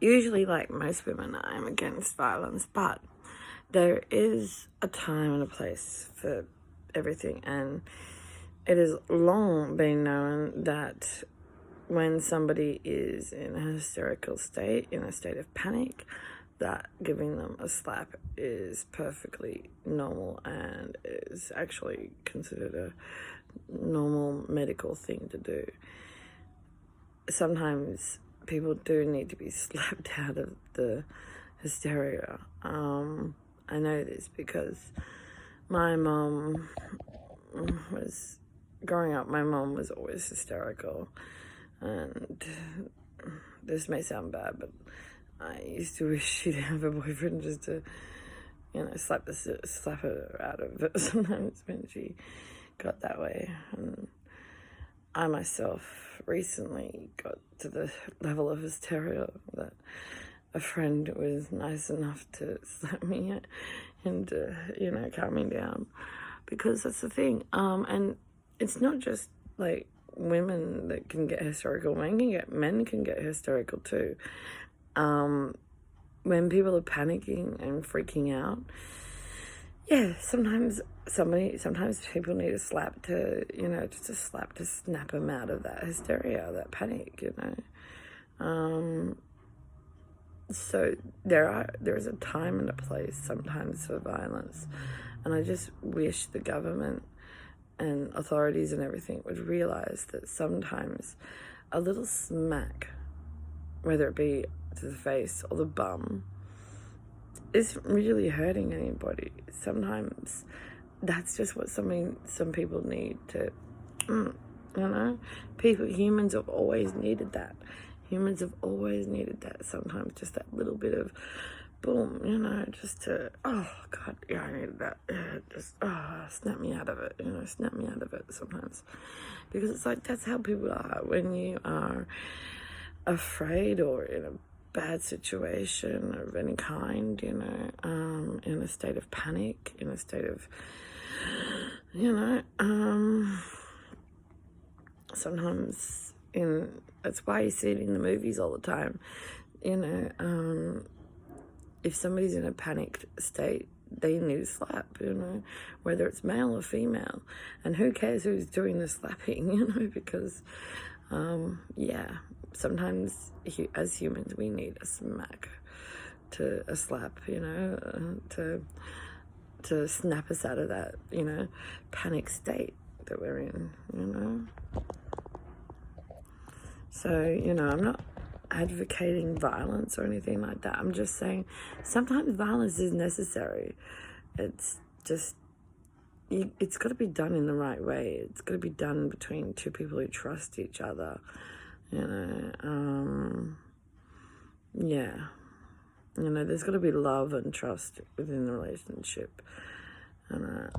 usually, like most women, I'm against violence, but there is a time and a place for everything, and it has long been known that when somebody is in a hysterical state, in a state of panic, that giving them a slap is perfectly normal and is actually considered a normal medical thing to do. Sometimes people do need to be slapped out of the hysteria. I know this because my mom was, growing up, my mom was always hysterical. And this may sound bad, but I used to wish she'd have a boyfriend just to, slap her out of it sometimes when she got that way. And I myself recently got to the level of hysteria that a friend was nice enough to slap me into, calm me down. Because that's the thing. And it's not just like women that can get hysterical. Men can get hysterical too. When people are panicking and freaking out, sometimes people need a slap to, just a slap to snap them out of that hysteria, that panic, So there is a time and a place sometimes for violence, and I just wish the government and authorities and everything would realize that sometimes a little smack, whether it be to the face or the bum, isn't really hurting anybody. Sometimes that's just what some people need to, humans have always needed that. Humans have always needed that. Sometimes just that little bit of boom, just to, oh God, I needed that. Just, snap me out of it, snap me out of it sometimes. Because it's like, that's how people are when you are afraid or in a bad situation of any kind, in a state of panic, in a state of, sometimes that's why you see it in the movies all the time, if somebody's in a panicked state, they need a slap, whether it's male or female. And who cares who's doing the slapping, because, sometimes as humans we need a slap, to snap us out of that, panic state that we're in, So, I'm not advocating violence or anything like that. I'm just saying sometimes violence is necessary. It's just, it's got to be done in the right way. It's got to be done between two people who trust each other, there's got to be love and trust within the relationship, and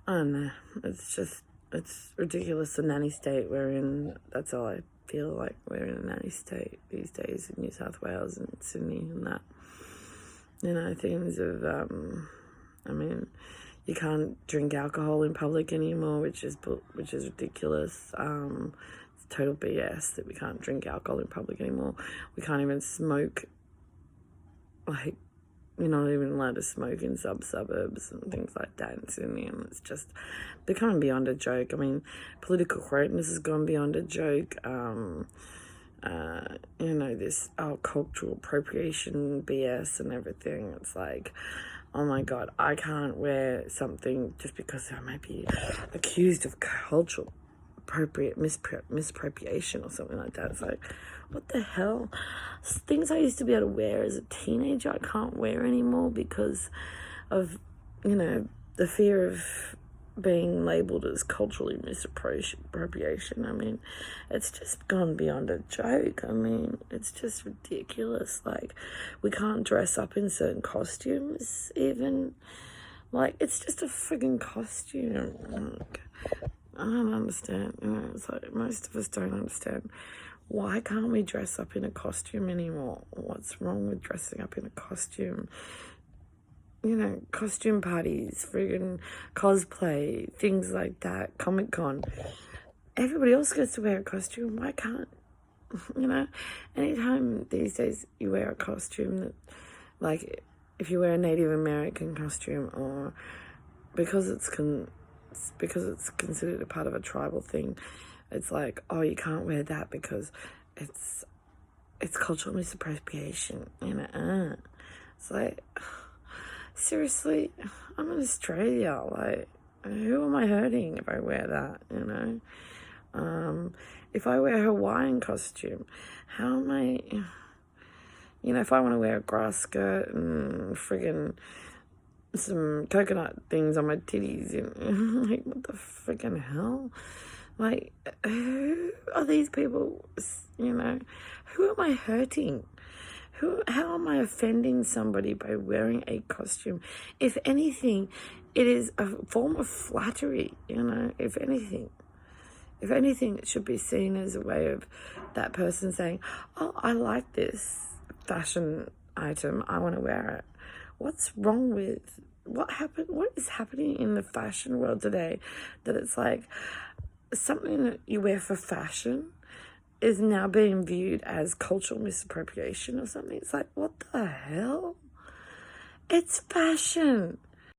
I don't know, it's ridiculous the nanny state we're in. That's all I feel like. We're in a nanny state these days in New South Wales and Sydney and that. Things of, you can't drink alcohol in public anymore, which is ridiculous. It's total BS that we can't drink alcohol in public anymore. We can't even smoke, like, you're not even allowed to smoke in suburbs and things like that in Sydney, and it's just becoming beyond a joke. Political correctness has gone beyond a joke. This cultural appropriation BS and everything. It's like, oh my God, I can't wear something just because I might be accused of cultural misappropriation or something like that. It's like, what the hell? Things I used to be able to wear as a teenager, I can't wear anymore because of, the fear of being labelled as culturally misappropriation. It's just gone beyond a joke. It's just ridiculous. Like, we can't dress up in certain costumes even. Like, it's just a friggin' costume. Like, I don't understand. It's like most of us don't understand. Why can't we dress up in a costume anymore? What's wrong with dressing up in a costume? costume parties, friggin' cosplay, things like that, Comic-Con. Everybody else gets to wear a costume. Why can't, anytime these days you wear a costume that, like, if you wear a Native American costume, or because it's considered a part of a tribal thing, it's like, oh, you can't wear that because it's cultural misappropriation, It's like, seriously, I'm in Australia, like, who am I hurting if I wear that, if I wear a Hawaiian costume, how am I, if I want to wear a grass skirt and friggin' some coconut things on my titties, like, what the friggin' hell? Like, who are these people, who am I hurting? How am I offending somebody by wearing a costume? If anything, it is a form of flattery, if anything. If anything, it should be seen as a way of that person saying, oh, I like this fashion item, I want to wear it. What's wrong with, what is happening in the fashion world today that it's like something that you wear for fashion is now being viewed as cultural misappropriation or something? It's like, what the hell? It's fashion.